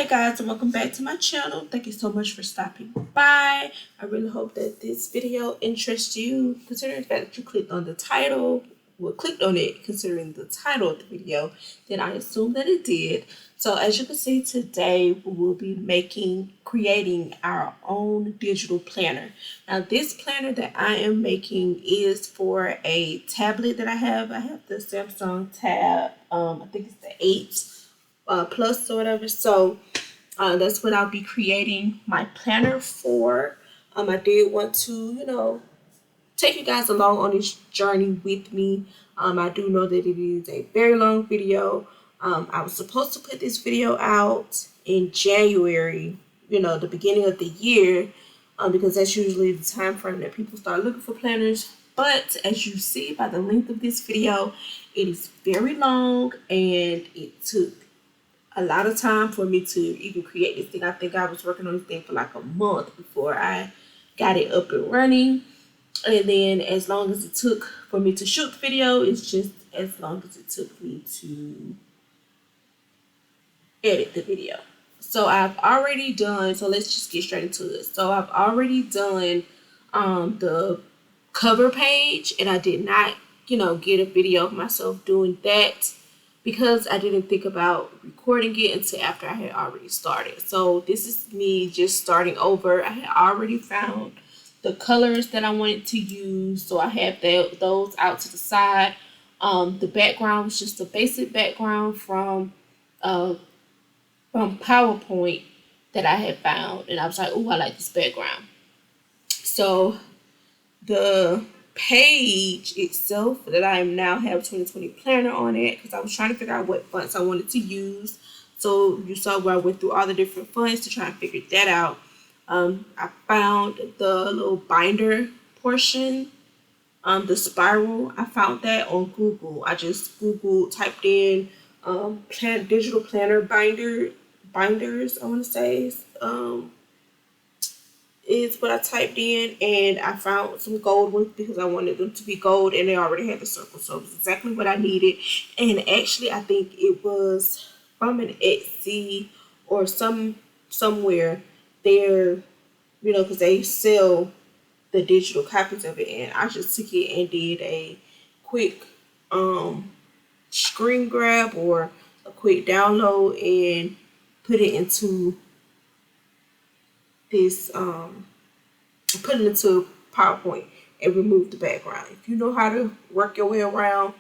Hey guys, and welcome back to my channel. Thank you so much for stopping by. I really hope that this video interests you, considering the fact that you clicked on the title. Well, clicked on it considering the title of the video, then I assume that it did. So as you can see today, we will be creating our own digital planner. Now this planner that I am making is for a tablet that I have. I have the Samsung Tab, I think it's the 8 plus or whatever. So that's what I'll be creating my planner for. I did want to, take you guys along on this journey with me. I do know that it is a very long video. I was supposed to put this video out in January, the beginning of the year, because that's usually the time frame that people start looking for planners. But as you see by the length of this video, it is very long and it took a lot of time for me to even create this thing. I think I was working on this thing for like a month before I got it up and running. And then as long as it took for me to shoot the video, it's just as long as it took me to edit the video. So I've already done, so let's just get straight into it. So I've already done the cover page, and I did not, get a video of myself doing that because I didn't think about recording it until after I had already started. So this is me just starting over. I had already found the colors that I wanted to use, so I have those out to the side. The background was just a basic background from PowerPoint that I had found, and I was like, oh, I like this background. So the page itself that I now have 2020 planner on it, because I was trying to figure out what fonts I wanted to use. So you saw where I went through all the different fonts to try and figure that out. I found the little binder portion, the spiral. I found that on Google. I just typed in digital planner binders, I want to say, is what I typed in, and I found some gold ones because I wanted them to be gold, and they already had the circle, so it was exactly what I needed. And actually I think it was from an Etsy or somewhere there, because they sell the digital copies of it, and I just took it and did a quick screen grab or a quick download and put it into this put it into PowerPoint and remove the background. If you know how to work your way around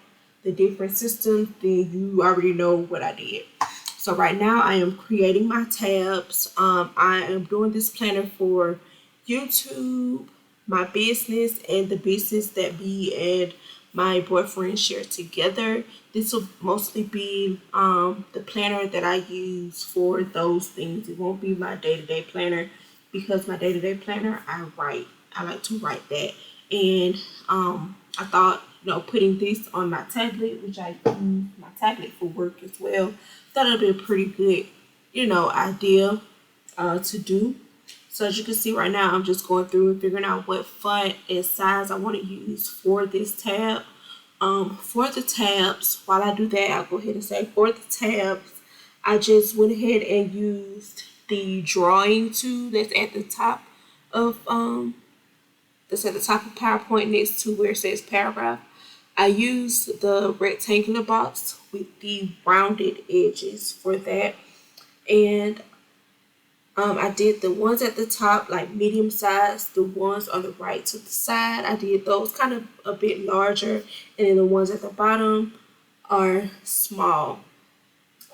the different systems, then you already know what I did. So right now I am creating my tabs. I am doing this planner for YouTube, my business, and the business that me and my boyfriend share together. This will mostly be the planner that I use for those things. It won't be my day-to-day planner, because my day-to-day planner, I like to write that. And I thought, putting this on my tablet, which I use my tablet for work as well, thought it'd be a pretty good, idea to do. So as you can see right now, I'm just going through and figuring out what font and size I want to use for this tab. For the tabs, while I do that, I'll go ahead and say for the tabs, I just went ahead and used the drawing tool that's at the top of PowerPoint next to where it says paragraph. I used the rectangular box with the rounded edges for that, and I did the ones at the top like medium size. The ones on the right to the side, I did those kind of a bit larger, and then the ones at the bottom are small.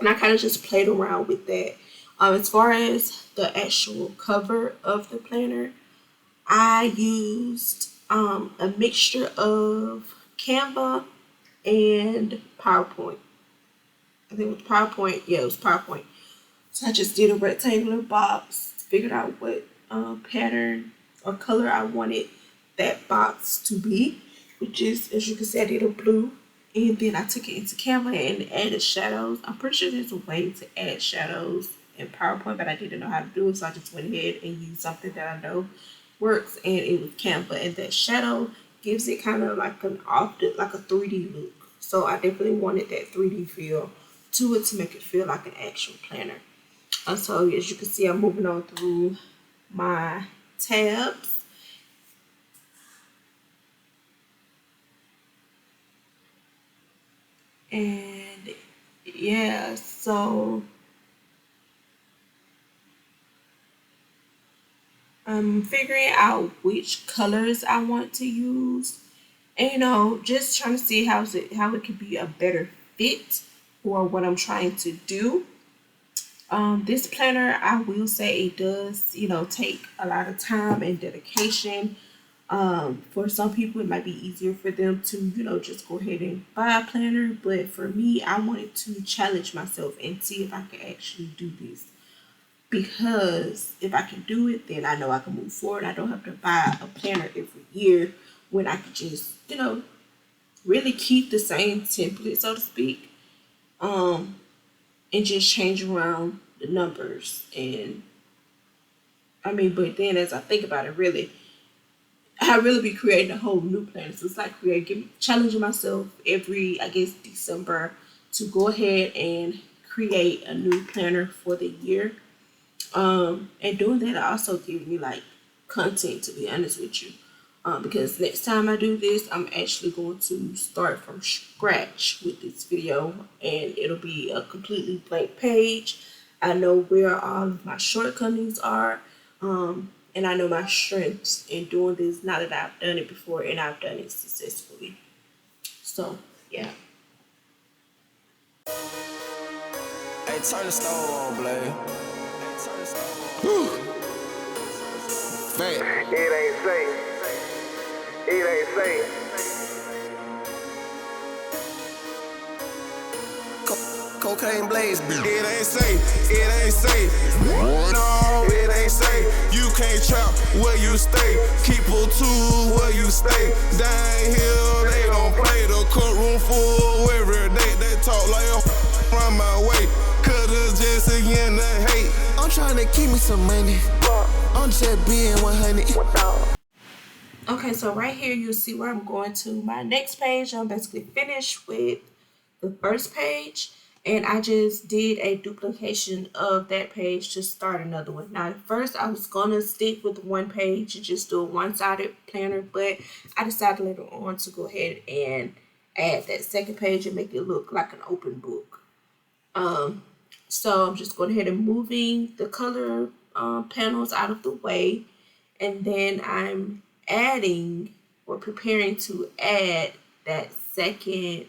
And I kind of just played around with that. As far as the actual cover of the planner, I used a mixture of Canva and PowerPoint. I think it was PowerPoint. Yeah, it was PowerPoint. So I just did a rectangular box, figured out what pattern or color I wanted that box to be, which is, as you can see, I did a blue. And then I took it into Canva and added shadows. I'm pretty sure there's a way to add shadows in PowerPoint, but I didn't know how to do it, so I just went ahead and used something that I know works, and it was Canva. And that shadow gives it kind of like like a 3D look. So I definitely wanted that 3D feel to it to make it feel like an actual planner. So as you can see, I'm moving on through my tabs. And yeah, so I'm figuring out which colors I want to use, and just trying to see how it could be a better fit for what I'm trying to do. This planner, I will say, it does take a lot of time and dedication. For some people, it might be easier for them to just go ahead and buy a planner, but for me, I wanted to challenge myself and see if I could actually do this. Because if I can do it, then I know I can move forward. I don't have to buy a planner every year when I could just, really keep the same template, so to speak, and just change around the numbers. And but then as I think about it, really, I really be creating a whole new planner. So it's like challenging myself every, I guess, December to go ahead and create a new planner for the year. And doing that also gives me like content, to be honest with you. Because next time I do this, I'm actually going to start from scratch with this video, and it'll be a completely blank page. I know where all of my shortcomings are, and I know my strengths in doing this now that I've done it before and I've done it successfully. So, yeah. Hey, turn the stove on, Blade. It ain't safe. It ain't safe. Cocaine blaze, It ain't safe. It ain't safe. No, it ain't safe. You can't trap where you stay. Keep a tool where you stay. Down here, they don't play. The courtroom full every day. They talk like run my way. Cause just again the hate. I'm trying to keep me some money. I'm just being 100. Okay, so right here you'll see where I'm going to my next page. I'm basically finished with the first page, and I just did a duplication of that page to start another one. Now, at first I was gonna stick with one page and just do a one-sided planner, but I decided later on to go ahead and add that second page and make it look like an open book. So I'm just going ahead and moving the color panels out of the way, and then I'm adding or preparing to add that second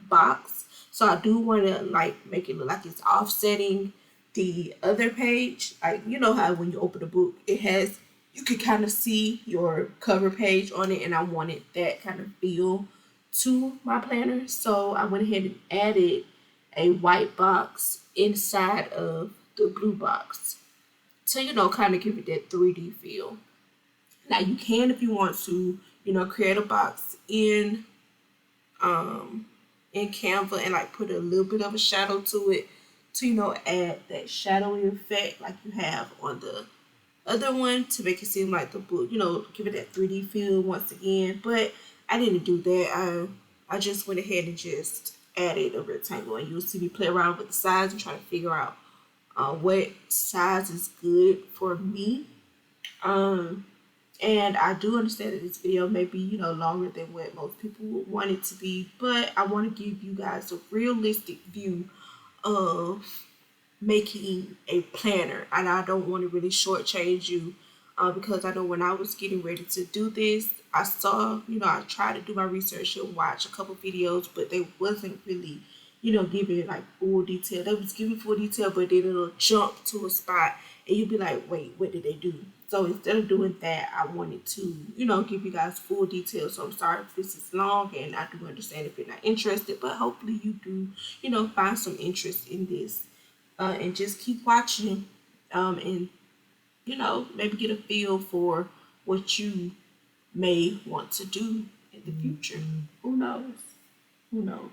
box. So I do want to like make it look like it's offsetting the other page. Like, you know how when you open a book, it has, you can kind of see your cover page on it, and I wanted that kind of feel to my planner. So I went ahead and added a white box inside of the blue box to, kind of give it that 3D feel. Now you can, if you want to, create a box in Canva and like put a little bit of a shadow to it to, add that shadowy effect like you have on the other one to make it seem like the book, give it that 3D feel once again. But I didn't do that. I just went ahead and just added a rectangle, and you'll see me play around with the size and try to figure out what size is good for me. And I do understand that this video may be, longer than what most people would want it to be, but I want to give you guys a realistic view of making a planner, and I don't want to really shortchange you because I know when I was getting ready to do this, I saw, I tried to do my research and watch a couple videos, but they wasn't really, giving like full detail. They was giving full detail, but then it'll jump to a spot and you'll be like, wait, what did they do? So instead of doing that, I wanted to, give you guys full details. So I'm sorry if this is long, and I do understand if you're not interested, but hopefully you do, find some interest in this. And just keep watching and, maybe get a feel for what you may want to do in the future. Who knows? Who knows?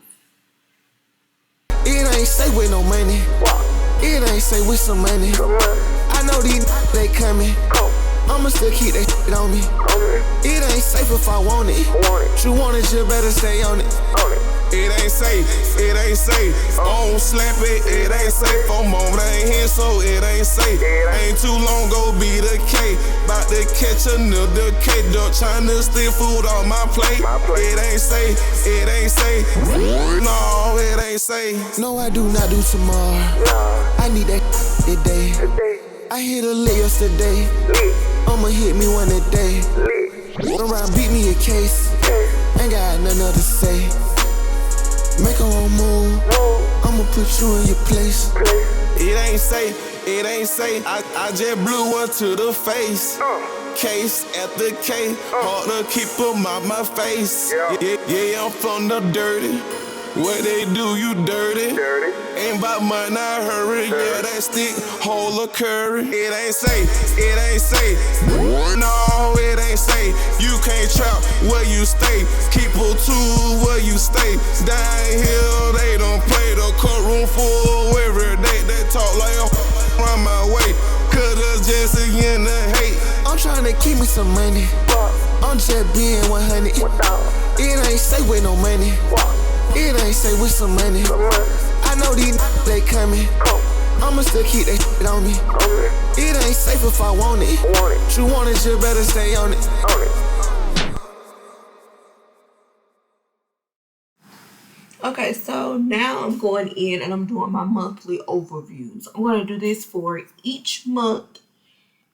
It ain't say with no money. It ain't say with some money. I know these they coming. I'ma still keep that shit on me. It ain't safe if I want it. You want it, you better stay on it. it ain't safe, it ain't safe. On slap it, it ain't safe. For moment I ain't here, so it ain't safe. Ain't too long, go be the K. Bout to catch another K. Duck tryna steal food on my plate. It ain't safe, it ain't safe. No, it ain't safe. No, I do not do tomorrow. I need that today. I hit a lick yesterday. I'ma hit me one today. Run around, beat me a case. Ain't got nothing else to say. Make a whole move. I'ma put you in your place. It ain't safe, it ain't safe. I just blew one to the face. Case after case, hard to keep 'em out my face. Yeah, I'm from the dirty. What they do, you dirty. Ain't about money, I hurry. Yeah, that stick, whole of curry. It ain't safe, it ain't safe. No, it ain't safe. You can't trap where you stay. Keep a tool where you stay. Down here, they don't play. The courtroom full every day. They talk like around my way. Cause just again the hate. I'm tryna keep me some money. I'm just being 100. It ain't safe with no money. It ain't safe with some money. I know these they coming. I'ma still keep that shit on me. It ain't safe if I want it. You want it, you better stay on it. Okay, so now I'm going in and I'm doing my monthly overviews. I'm going to do this for each month.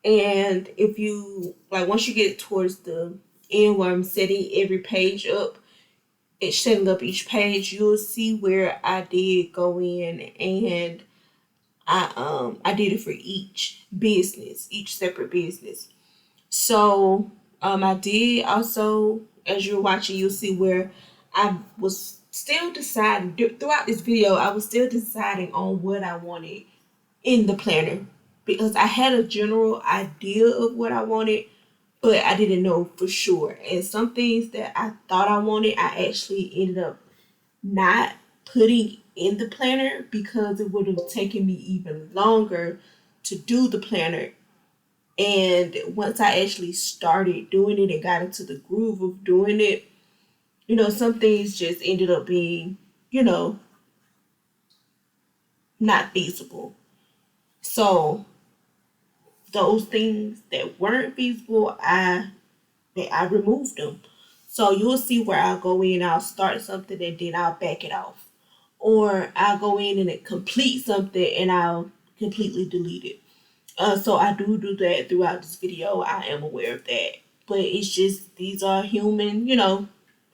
And if you, like, once you get towards the end where I'm setting every page up, it's setting up each page, you'll see where I did go in and I did it for each business, each separate business. So I did also, as you're watching, you'll see where I was still deciding throughout this video. I was still deciding on what I wanted in the planner because I had a general idea of what I wanted, but I didn't know for sure. And some things that I thought I wanted, I actually ended up not putting in the planner because it would have taken me even longer to do the planner. And once I actually started doing it and got into the groove of doing it, some things just ended up being, not feasible. So those things that weren't feasible, I removed them. So you'll see where I'll go in, I'll start something and then I'll back it off. Or I'll go in and it complete something and I'll completely delete it. So I do that throughout this video. I am aware of that. But it's just, these are human,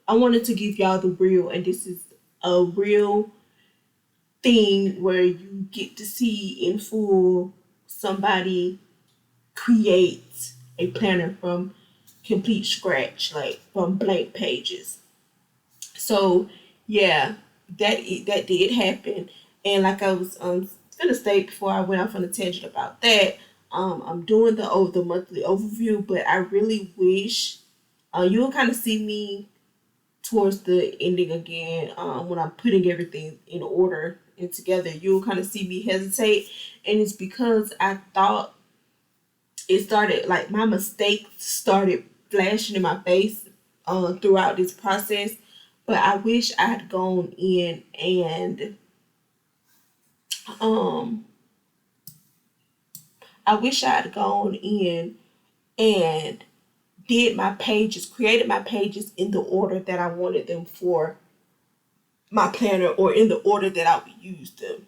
I wanted to give y'all the real, and this is a real thing where you get to see in full somebody create a planner from complete scratch, like from blank pages. So yeah, that did happen. And like I was gonna state before I went off on a tangent about that, I'm doing the monthly overview, but I really wish you'll kind of see me towards the ending again, when I'm putting everything in order and together. You'll kind of see me hesitate, and it's because I thought it started, like, my mistakes started flashing in my face throughout this process. But I wish I had gone in and did my pages, created my pages in the order that I wanted them for my planner, or in the order that I would use them.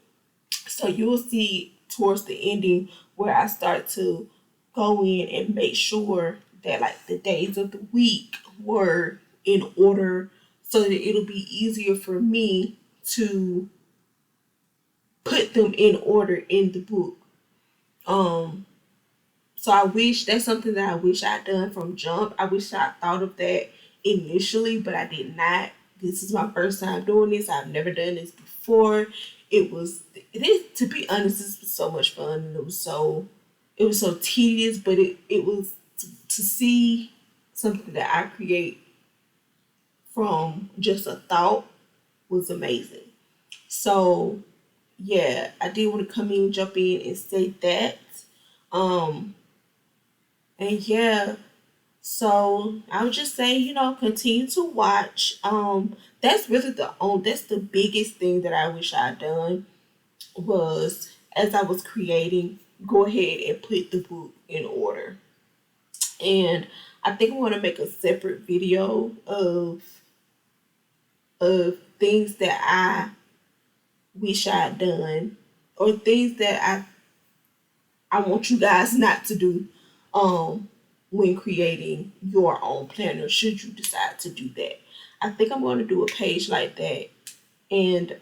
So you'll see towards the ending where I start to go in and make sure that, like, the days of the week were in order so that it'll be easier for me to put them in order in the book. So I wish, that's something that I wish I'd done from jump. I wish I thought of that initially, but I did not. This is my first time doing this. I've never done this before. To be honest, this was so much fun, and it was so tedious, but it was to see something that I create from just a thought was amazing. So yeah, I did want to come in, jump in and say that. And yeah, So I would just say, continue to watch. That's really that's the biggest thing that I wish I'd done was as I was creating, go ahead and put the book in order. And I think I want to make a separate video of things that I wish I'd done or things that I want you guys not to do when creating your own planner should you decide to do that. I think I'm going to do a page like that and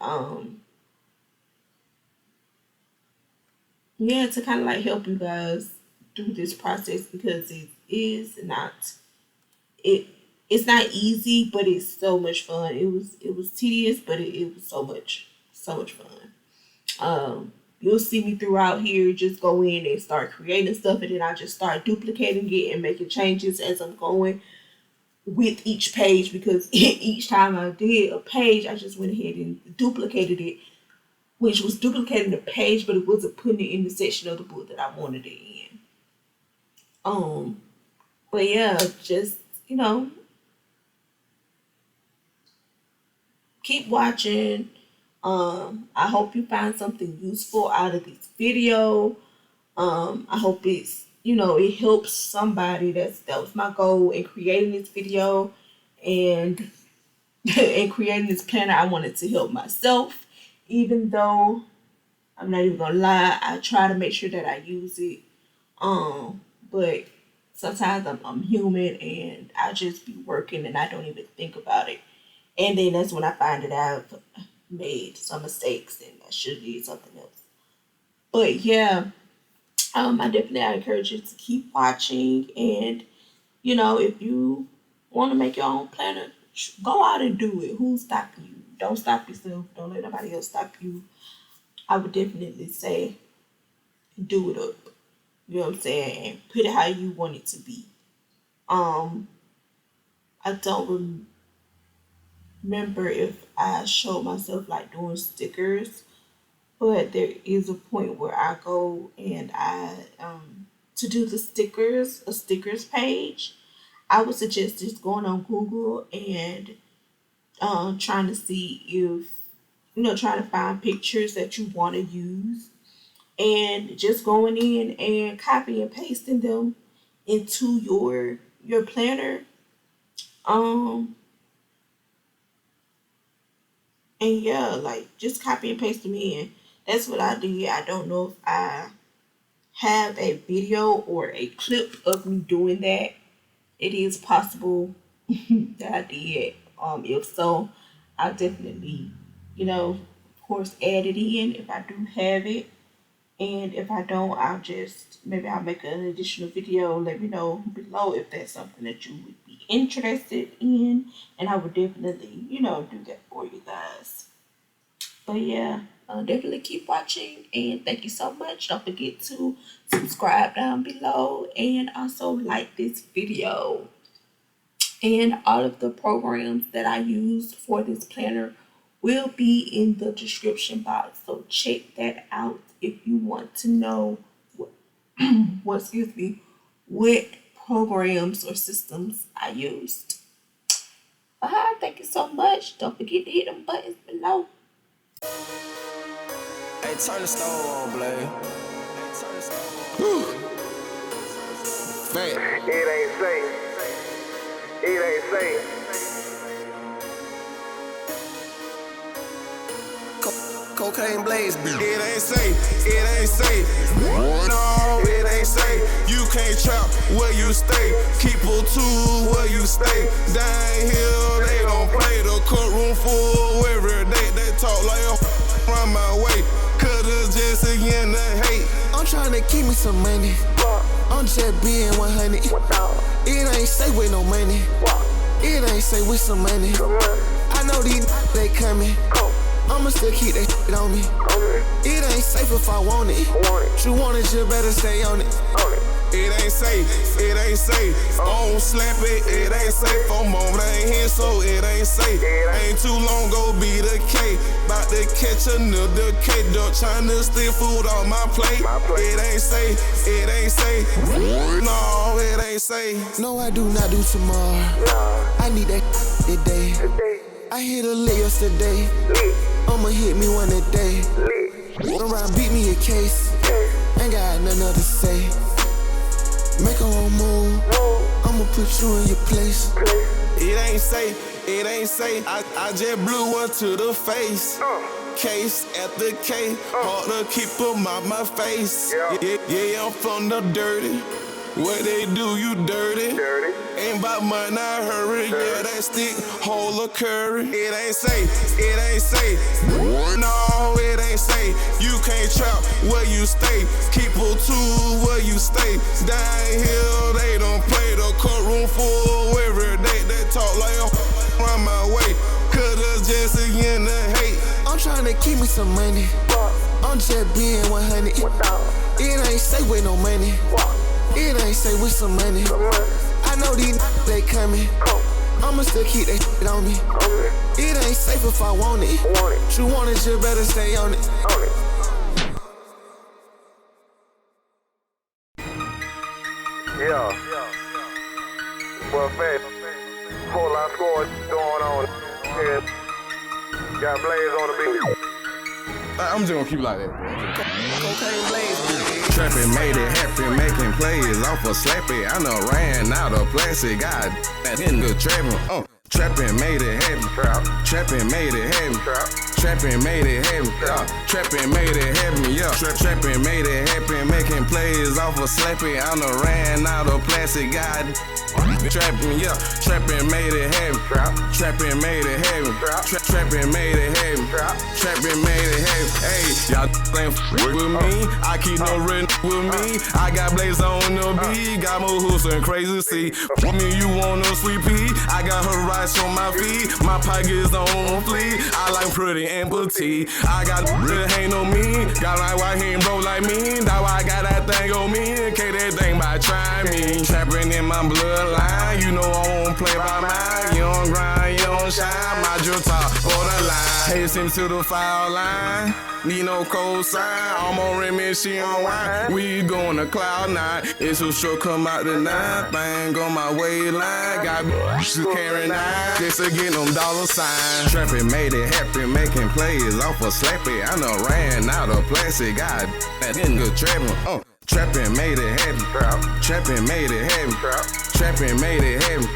yeah, to kind of like help you guys through this process because it it's not easy, but it's so much fun. It was tedious, but it was so much fun. You'll see me throughout here just go in and start creating stuff, and then I just start duplicating it and making changes as I'm going with each page because each time I did a page, I just went ahead and duplicated it, which was duplicating the page, but it wasn't putting it in the section of the book that I wanted it in. But yeah, just keep watching. I hope you find something useful out of this video. I hope it helps somebody. That was my goal in creating this video and in creating this planner. I wanted to help myself, even though I'm not even gonna lie, I try to make sure that I use it. But sometimes I'm human and I just be working and I don't even think about it. And then that's when I find that I've made some mistakes and I should do something else. But yeah, I definitely encourage you to keep watching. And if you want to make your own planner, go out and do it. Who's stopping you? Don't stop yourself. Don't let nobody else stop you. I would definitely say do it up. You know what I'm saying? And put it how you want it to be. I don't remember if I showed myself like doing stickers, but there is a point where I go and I to do a stickers page. I would suggest just going on Google and trying to see if trying to find pictures that you want to use and just going in and copy and pasting them into your planner. And yeah, like just copy and paste them in. That's what I did. I don't know if I have a video or a clip of me doing that. It is possible that I did. If so, I'll definitely, of course, add it in if I do have it. And if I don't, I'll make an additional video. Let me know below if that's something that you would be interested in. And I would definitely, do that for you guys. But yeah, definitely keep watching. And thank you so much. Don't forget to subscribe down below. And also like this video. And all of the programs that I used for this planner will be in the description box. So check that out if you want to know what programs or systems I used. Thank you so much. Don't forget to hit them buttons below. Hey, turn the stove on, Blade. Fat. It ain't safe. It ain't safe. Cocaine blaze, bitch. It ain't safe. It ain't safe. No, it ain't safe. You can't trap where you stay. Keep a tool where you stay. Down here, they don't play. The courtroom full every day. They talk like run my way. Cause just again the hate. I'm trying to keep me some money. I'm just being 100. It ain't safe with no money. It ain't safe with some money. I know these they coming. I'ma still keep that shit on me. It ain't safe safe if I want it. You want it, you better stay on it. It ain't safe, it ain't safe. On slap it, it ain't safe. I'm on, I ain't here, so it ain't safe. Ain't too long, go be the K. Bout to catch another K. Duck tryna steal food on my plate. It ain't safe, it ain't safe. No, it ain't safe. No, I do not do tomorrow. I need that today. I hit a lick yesterday. I'ma hit me one today. Run around, beat me a case. Ain't got nothing else to say. Make a whole move. I'ma put you in your place. It ain't safe, it ain't safe. I just blew one to the face. Case after case, hard to keep 'em out my face. Yeah, I'm from the dirty. What they do, you dirty. Ain't about money, I hurry. Yeah, that stick, whole of curry. It ain't safe, it ain't safe. No, it ain't safe. You can't trap where you stay. People too where you stay. Down here, they don't play. The courtroom full every day. They talk like around my way. Cause it's just again the hate. I'm tryna keep me some money. I'm just being 100. It ain't safe with no money. It ain't safe with some money. I know these they coming. I'ma still keep that shit on me. It ain't safe if I want it. You want it, you better stay on it. Yeah. Well, man, whole lot of scoring going on. Yeah. Got Blaze on the beat. I'm just gonna keep it like that. Cocaine Blaze. Trapping made it happen, making plays off of slappy. I done ran out of plastic. God, that in the trapping. Trapping made it happen. Trapping made it happen. Trapping made it happen. Trapping made it happen. Yeah. Trapping made it happen, making plays off of slappy. I done ran out of plastic. God. Trapping, yeah, trapping made it happen. Trapping made it happen. Trapping made it happen. Trapping made it happen. Hey, y'all ain't with me. I keep no red with me. I got Blaze on the beat. Got more hoops and crazy see. For me, you want no sweet pea. I got her rights on my feet. My pockets on fleek. I like pretty and petite. I got real hang on me. Got like white hand bro like me. That's why I got that thing on me. In case that thing might try me. Trapping in my bloodline. You know I won't play by mine. You don't grind, you don't shine. My drill top for the line. Haste him to the foul line. Need no cold sign. I'm on Remy, she on wine. We going to cloud nine. It's a sure come out the night. Thing on my way line. Got bitches carrying nine. Just to get them dollar signs. Trapping made it happen, making plays off of slappy. I done ran out of plastic. God, that in good trapping. Trapping made it happen. Trapping made it happen. Trapping made it happen.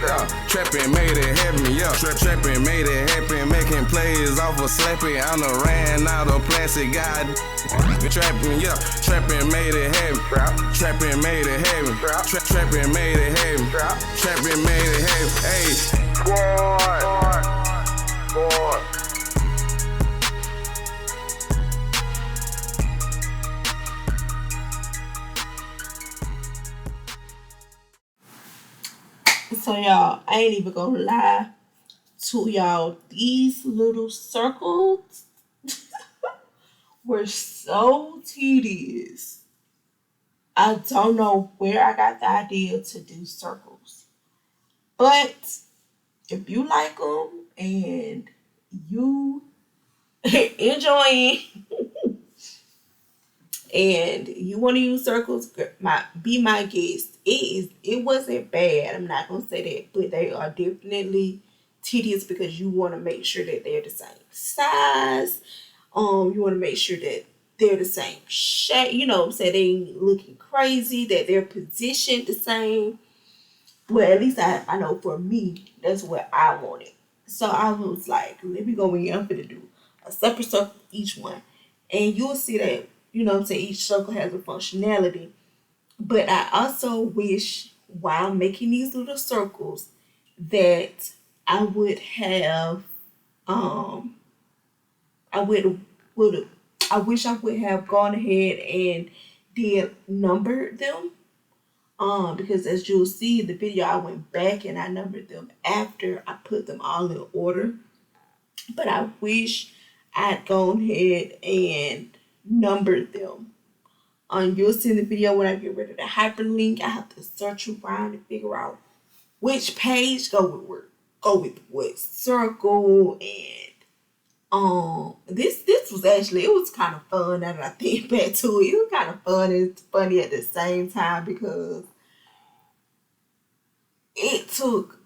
Trapping made it happen. Yeah. Trapping made it happen. Making plays off of slappy. I done ran out of plastic. God. Trapping, yeah. Trapping made it happen. Trapping made it happen. Trapping made it happen. Trapping made it happen. Hey. Squad. So y'all, I ain't even gonna lie to y'all. These little circles were so tedious. I don't know where I got the idea to do circles. But if you like them and you enjoying and you want to use circles, be my guest. It wasn't bad. I'm not gonna say that, but they are definitely tedious because you want to make sure that they're the same size. You want to make sure that they're the same shape. You know, so they ain't looking crazy. That they're positioned the same. Well, at least I know for me, that's what I wanted. So I was like, let me go in. I'm gonna do a separate circle for each one, and you'll see that. You know what I'm saying? Each circle has a functionality. But I also wish while making these little circles that I would have I wish I would have gone ahead and did numbered them. Because as you'll see in the video, I went back and I numbered them after I put them all in order. But I wish I'd gone ahead and number them. You'll see in the video when I get rid of the hyperlink, I have to search around and figure out which page go with what circle. And this was actually, it was kind of fun now that I think back to it. It was kind of fun and funny at the same time because it took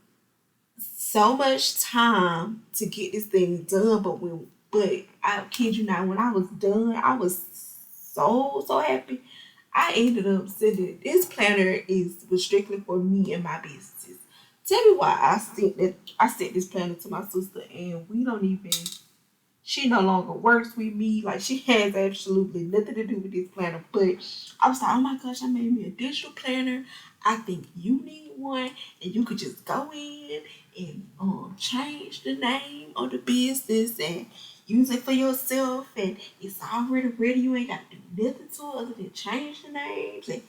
so much time to get this thing done, but I kid you not, when I was done, I was so happy. I ended up sending this planner was strictly for me and my businesses. Tell me why I sent this planner to my sister, and we don't even, she no longer works with me. Like, she has absolutely nothing to do with this planner. But I was like, oh my gosh, I made me a digital planner. I think you need one, and you could just go in and change the name of the business and use it for yourself, and it's already ready. You ain't got to do nothing to it other than change the names. And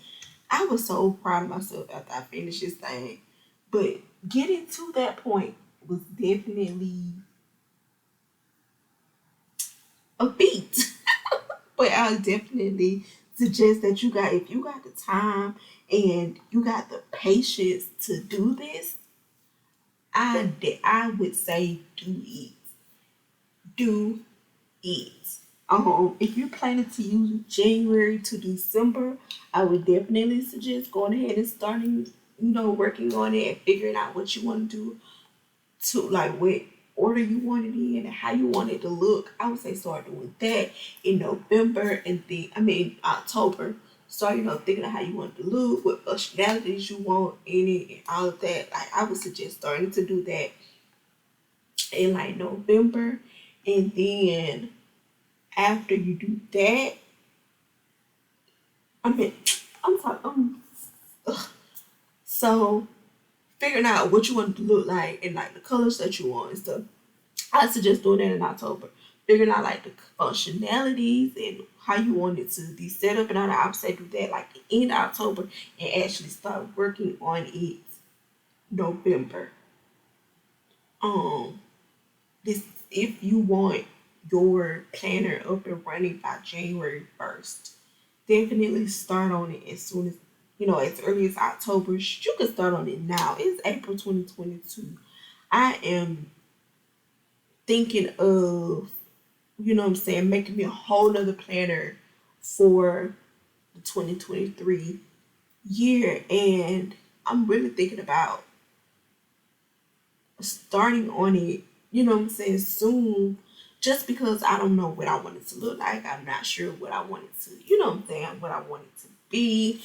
I was so proud of myself after I finished this thing. But getting to that point was definitely a feat. But I definitely suggest that if you got the time and you got the patience to do this, I would say do it. Do it. If you're planning to use January to December, I would definitely suggest going ahead and starting, working on it and figuring out what you want to do, to like what order you want it in and how you want it to look. I would say start doing that in November, and then October. Start, thinking of how you want it to look, what functionalities you want in it, and all of that. Like, I would suggest starting to do that in like November, and then after you do that, I'm sorry, so figuring out what you want it to look like and like the colors that you want and stuff. I suggest doing that in October. Figuring out like the functionalities and how you want it to be set up, and all that. I would say do that like in October and actually start working on it November. This, if you want your planner up and running by January 1st, definitely start on it as soon as, as early as October. You can start on it now. It's April 2022. I am thinking of, making me a whole nother planner for the 2023 year. And I'm really thinking about starting on it, soon, just because I don't know what I want it to look like. I'm not sure what I want it to, what I want it to be.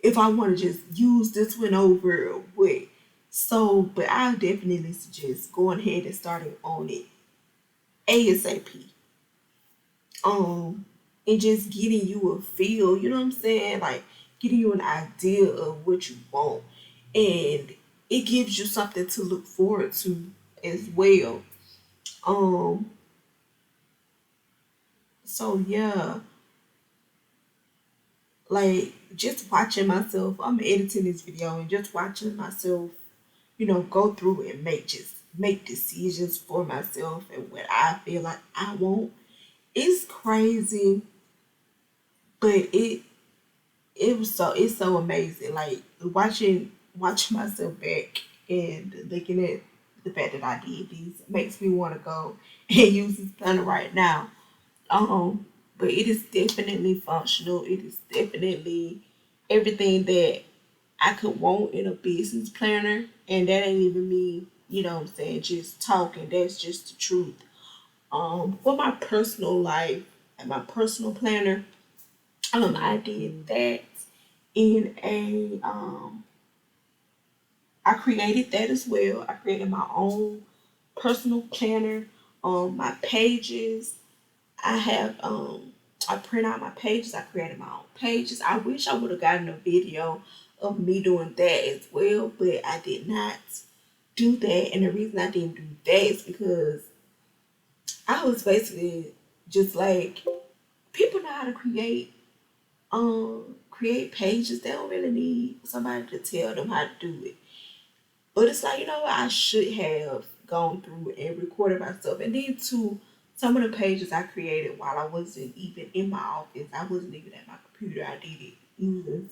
If I want to just use this one over or what. So, but I definitely suggest going ahead and starting on it ASAP. And just getting you a feel, like getting you an idea of what you want. And it gives you something to look forward to as well. So yeah, like just watching myself, I'm editing this video and just watching myself, go through and make decisions for myself and what I feel like I want. It's crazy, but it's so amazing. Like watching myself back and looking at the fact that I did these makes me want to go and use this planner right now. But it is definitely functional. It is definitely everything that I could want in a business planner, and that ain't even me, just talking. That's just the truth. For my personal life and my personal planner, I did that in I created that as well. I created my own personal planner. My pages, I have I print out my pages. I created my own pages. I wish I would have gotten a video of me doing that as well, but I did not do that. And the reason I didn't do that is because I was basically just like, people know how to create pages. They don't really need somebody to tell them how to do it. But it's like, I should have gone through and recorded myself. And then to some of the pages I created while I wasn't even in my office. I wasn't even at my computer. I did it using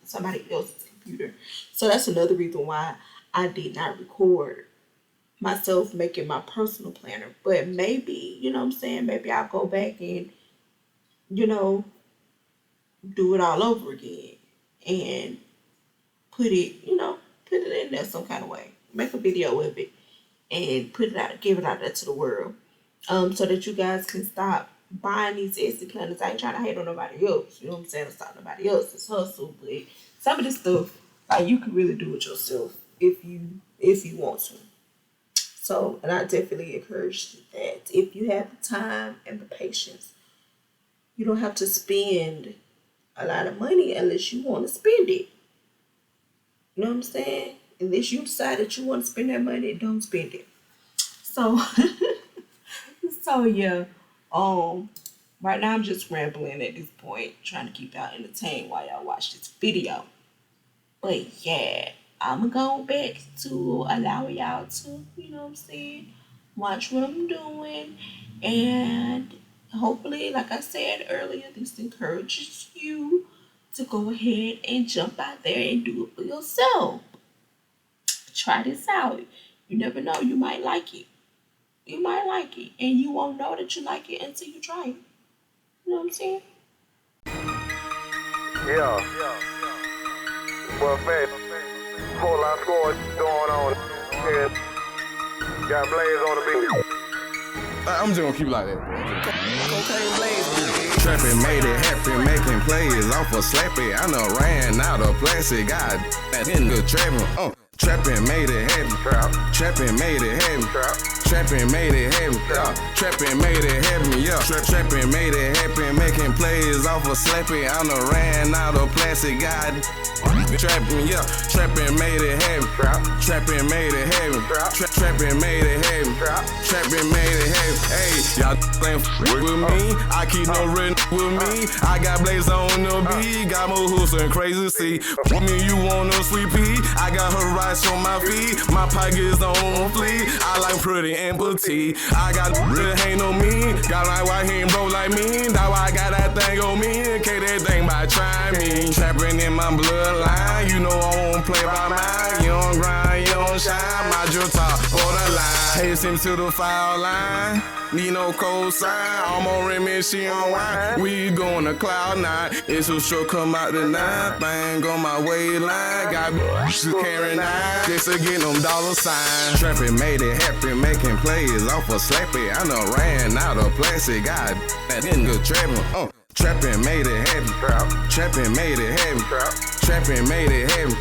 somebody else's computer. So that's another reason why I did not record myself making my personal planner. But maybe, you know what I'm saying, maybe I'll go back and, you know, do it all over again and put it in there some kind of way. Make a video of it and put it out, give it out there to the world. So that you guys can stop buying these Etsy planners. I ain't trying to hate on nobody else, you know what I'm saying, or stop nobody else's hustle, but some of this stuff, like, you can really do it yourself if you want to. So, and I definitely encourage that if you have the time and the patience, you don't have to spend a lot of money unless you want to spend it. You know what I'm saying? Unless you decide that you want to spend that money, don't spend it. So, so yeah. Right now I'm just rambling at this point, trying to keep y'all entertained while y'all watch this video. But yeah, I'm gonna go back to allowing y'all to, you know what I'm saying, watch what I'm doing. And hopefully, like I said earlier, this encourages you to go ahead and jump out there and do it for yourself. Try this out. You never know, you might like it. You might like it, and you won't know that you like it until you try it. You know what I'm saying? Yeah. Well, man, whole lot of scoring going on. Yeah. Got Blaze on the beat. I'm just gonna keep it like that. Trapping made it happen, making plays off of slappy. I know ran out of plastic. God, that in the trapping. Trapping made it happen. Trapping made it happen. Trapping made it happen. Trapping made it happen. Yeah. Trapping made it happen, making plays off of slappy. I know ran out of plastic. God. Trapping, yeah, trapping made it happen. Trapping made it happen. Trapping made it happen. Trapping made it happen. Hey, y'all ain't with me. I keep no red with me. I got Blaze on the beat. Got more hoops and crazy see. With me, you want no sweet pea. I got her rights on my feet. My pockets on fleek. I like pretty and petite. I got real ain't no me. Got like white he ain't broke like me. That's why I got that thing on me. In case that thing by trying me. Trapping in my bloodline. You know I won't play by mine. You don't grind, you don't shine. My drill top for the line. Haste him to the foul line. Need no cold sign. I'm on Remy, she on wine. We going to cloud nine. It's a sure come out the night. Bang on my way line. Got bitches carrying nine. Just to get them dollar signs. Trapping made it happen, making plays off of slappy. I know ran out of plastic. God, that nigga trapping. Trapping made it happen. Trapping made it happen. Trapping made it happen.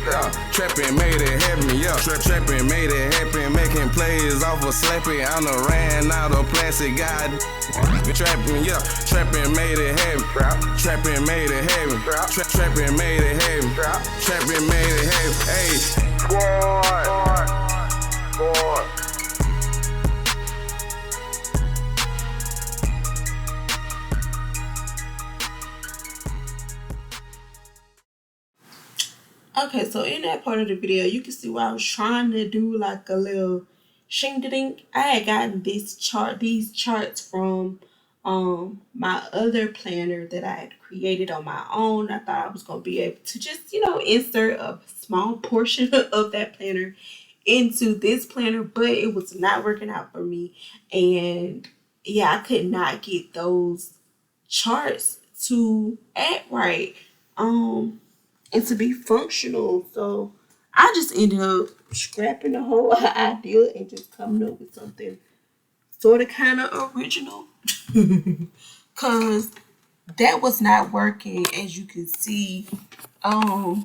Trapping made it happen. Yeah. Trapping made it happen. Making plays off of slappy. I done ran out of plastic. God. Trapping, yeah. Trapping made it happen. Trapping made it happen. Trapping made it happen. Trapping made it happen. Hey. Squad. Okay, so in that part of the video, you can see where I was trying to do like a little shing-ding. I had gotten these charts from my other planner that I had created on my own. I thought I was going to be able to just, insert a small portion of that planner into this planner, but it was not working out for me. And yeah, I could not get those charts to act right. And to be functional. So I just ended up scrapping the whole idea and just coming up with something sort of kind of original. Cause that was not working, as you can see. I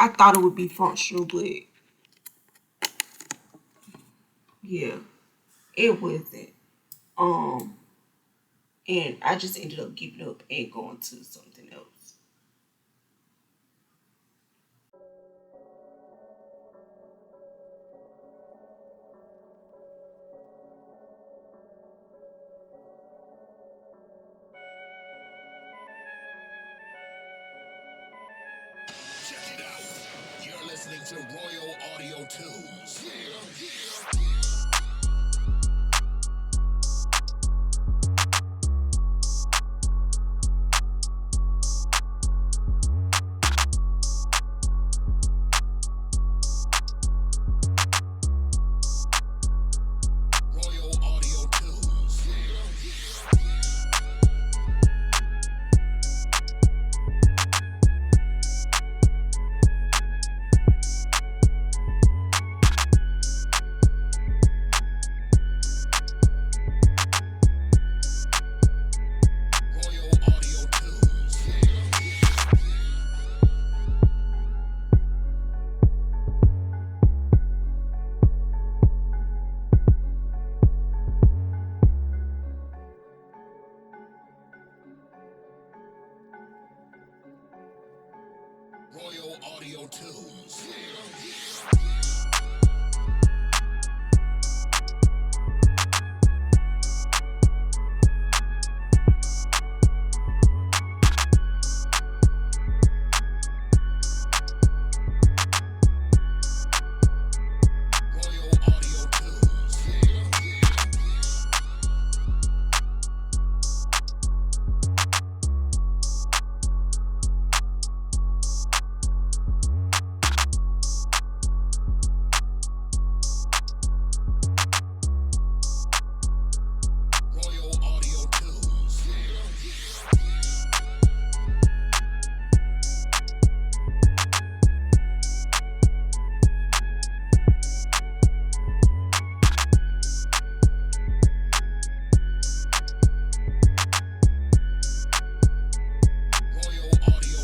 thought it would be functional, but yeah, it wasn't. And I just ended up giving up and going to something else. Listening to Royal Audio Tunes. Yeah. Royal Audio Tunes. Royal Audio Tunes. Royal Audio Tunes. Royal Audio Tunes.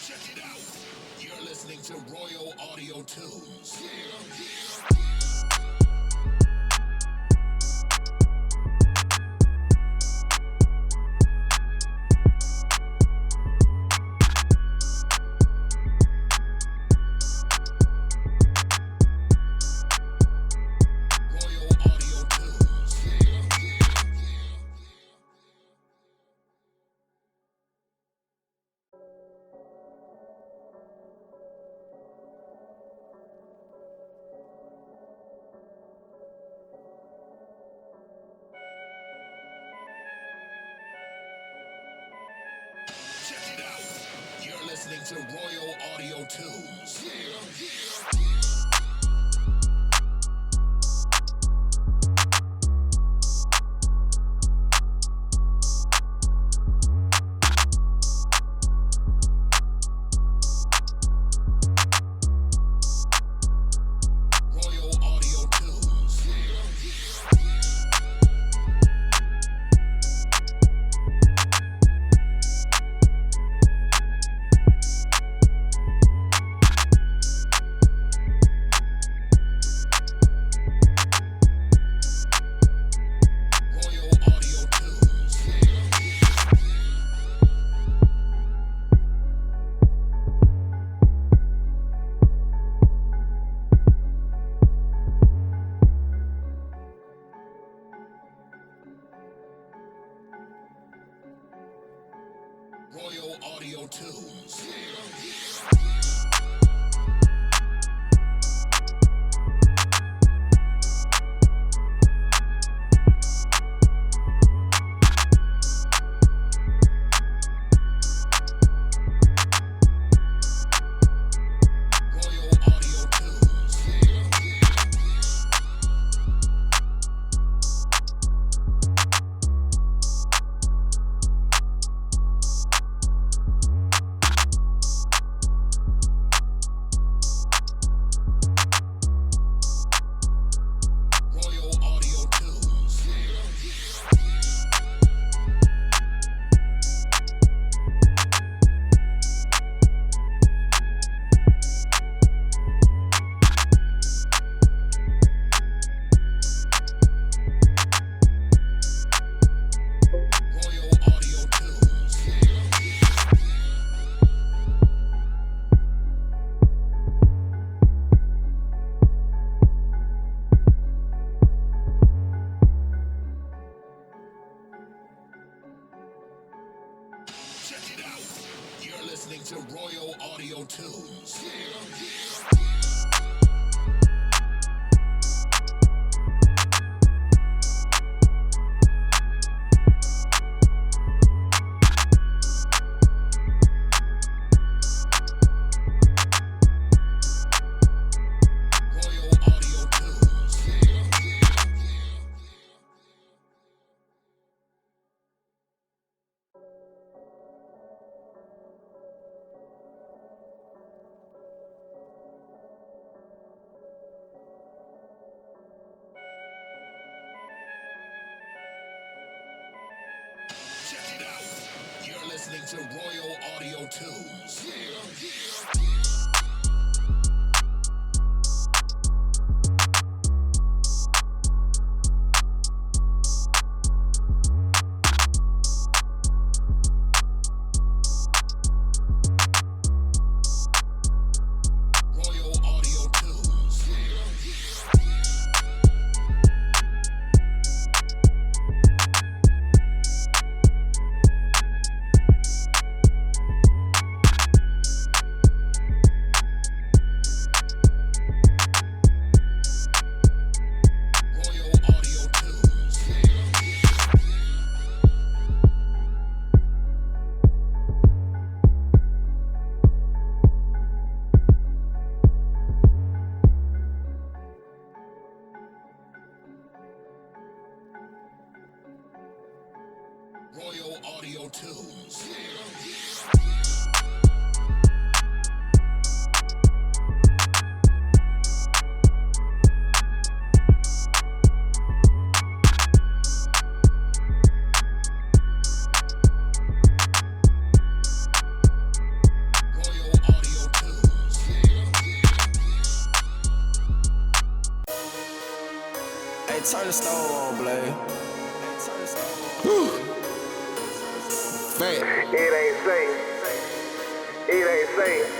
Check it out. You're listening to Royal Audio Tunes. Royal Audio Tunes. Check it out. You're listening to Royal Audio Tunes. Royal Audio Tunes. Royal Audio Tunes. Royal Audio Tunes. Royal Audio Tunes. Royal Audio Tunes. Royal Audio Tunes. Check it out. You're listening to Royal Audio Tunes. Royal Audio Tunes. listening to Royal Audio Tunes. Royal Audio Tunes. Royal Audio Tunes. Royal Audio Tunes. Royal Audio Tunes. Hey, turn the stove on, Blade. Fat. It ain't safe. It ain't safe.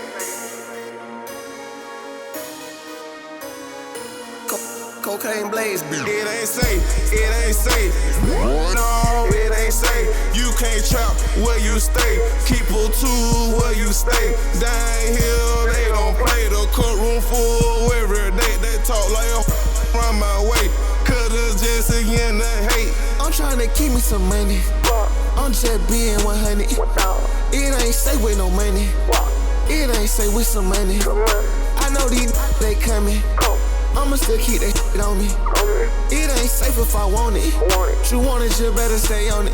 Cocaine blaze beat. It ain't safe, it ain't safe. No, it ain't safe. You can't trap where you stay. Keep a tool where you stay. Down here, they don't play. The courtroom full every day. They talk like around my way. Could've just again the hate. I'm trying to keep me some money. I'm just being 100. It ain't safe with no money. It ain't safe with some money. I know these they coming. I'ma still keep that shit on me. It ain't safe if I want it. You want it, you better stay on it.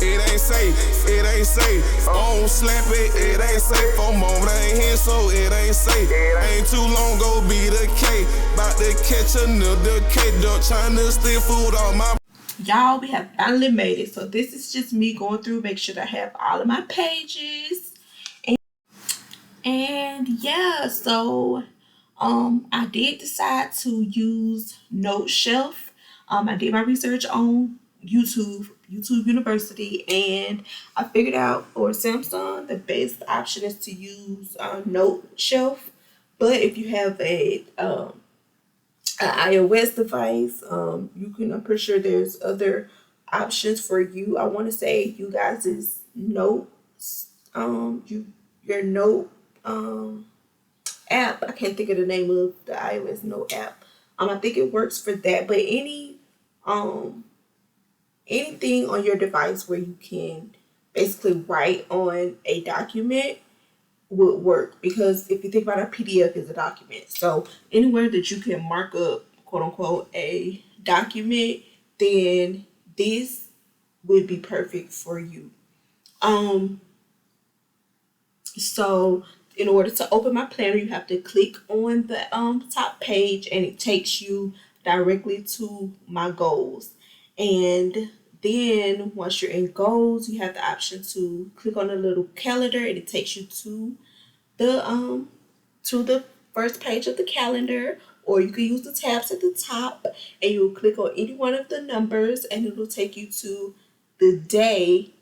It ain't safe, it ain't safe. I don't slap it, it ain't safe. For a moment I ain't here, so it ain't safe. Ain't too long go be the K. About to catch another K. Duck trying to steal food on my. Y'all, we have finally made it. So this is just me going through, make sure that I have all of my pages. And yeah, so I did decide to use Note Shelf. I did my research on YouTube University, and I figured out for Samsung the best option is to use Note Shelf. But if you have an iOS device, you can. I'm pretty sure there's other options for you. I want to say you guys' notes, your Note app. I can't think of the name of the iOS Note app. I think it works for that. But anything on your device where you can basically write on a document would work, because if you think about a PDF is a document. So anywhere that you can mark up, quote unquote, a document, then this would be perfect for you. So in order to open my planner, you have to click on the top page, and it takes you directly to my goals. And then once you're in goals, you have the option to click on the little calendar, and it takes you to the first page of the calendar. Or you can use the tabs at the top, and you'll click on any one of the numbers, and it'll take you to the day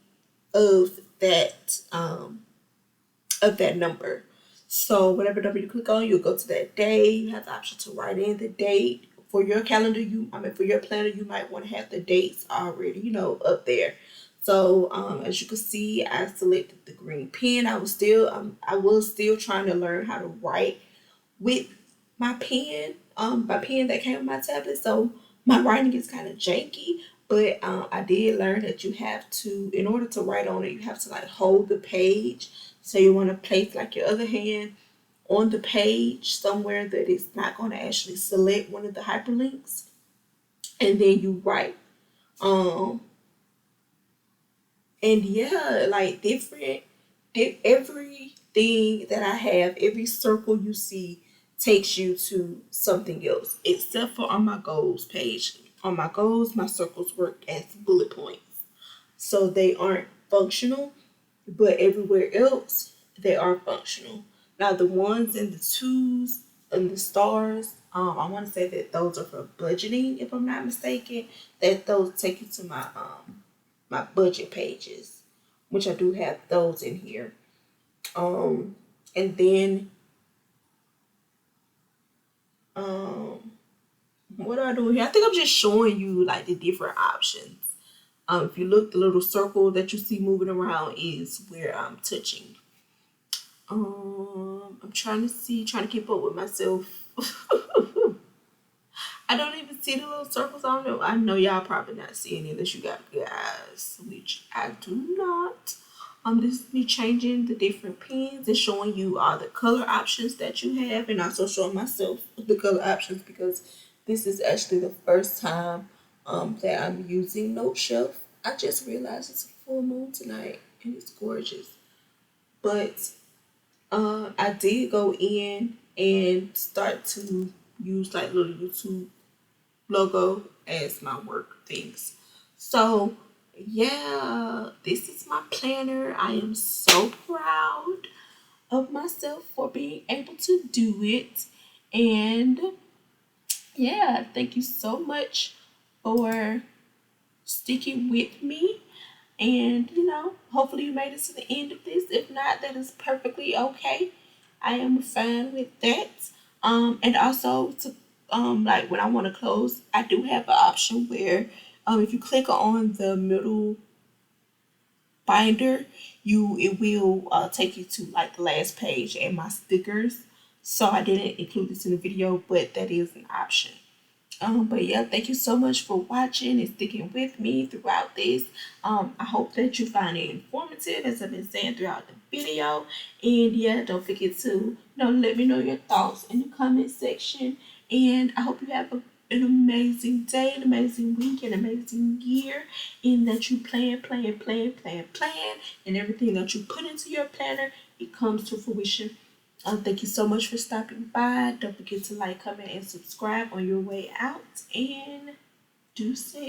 of that number. So whatever number you click on, you'll go to that day. You have the option to write in the date. For your calendar, for your planner, you might want to have the dates already, up there. So as you can see, I selected the green pen. I was still trying to learn how to write with my pen that came with my tablet. So my writing is kind of janky, but I did learn that you have to, in order to write on it, you have to like hold the page. So you want to place like your other hand on the page somewhere that it's not going to actually select one of the hyperlinks, and then you write. And yeah, like everything that I have, every circle you see takes you to something else, except for on my goals page. On my goals, my circles work as bullet points, so they aren't functional. but everywhere else they are functional. Now the ones and the twos and the stars, I want to say that those are for budgeting, if I'm not mistaken. That those take you to my budget pages, which I do have those in here. And then what do I do here? I think I'm just showing you like the different options. If you look, the little circle that you see moving around is where I'm touching. I'm trying to keep up with myself. I don't even see the little circles. I don't know. I know y'all probably not seeing it unless you got good eyes, which I do not. This is me changing the different pens and showing you all the color options that you have, and also showing myself the color options because this is actually the first time that I'm using Note Shelf. I just realized it's a full moon tonight and it's gorgeous. But I did go in and start to use like little YouTube logo as my work things. So yeah, this is my planner. I am so proud of myself for being able to do it. And yeah, thank you so much for sticking with me. And hopefully you made it to the end of this. If not, that is perfectly okay. I am fine with that. And also to like when I want to close, I do have an option where if you click on the middle binder, it will take you to like the last page and my stickers. So I didn't include this in the video, but that is an option. But yeah, thank you so much for watching and sticking with me throughout this. I hope that you find it informative, as I've been saying throughout the video. And yeah, don't forget to let me know your thoughts in the comment section. And I hope you have an amazing day, an amazing week, an amazing year, and that you plan, and everything that you put into your planner, it comes to fruition. Thank you so much for stopping by. Don't forget to like, comment, and subscribe on your way out. And deuces.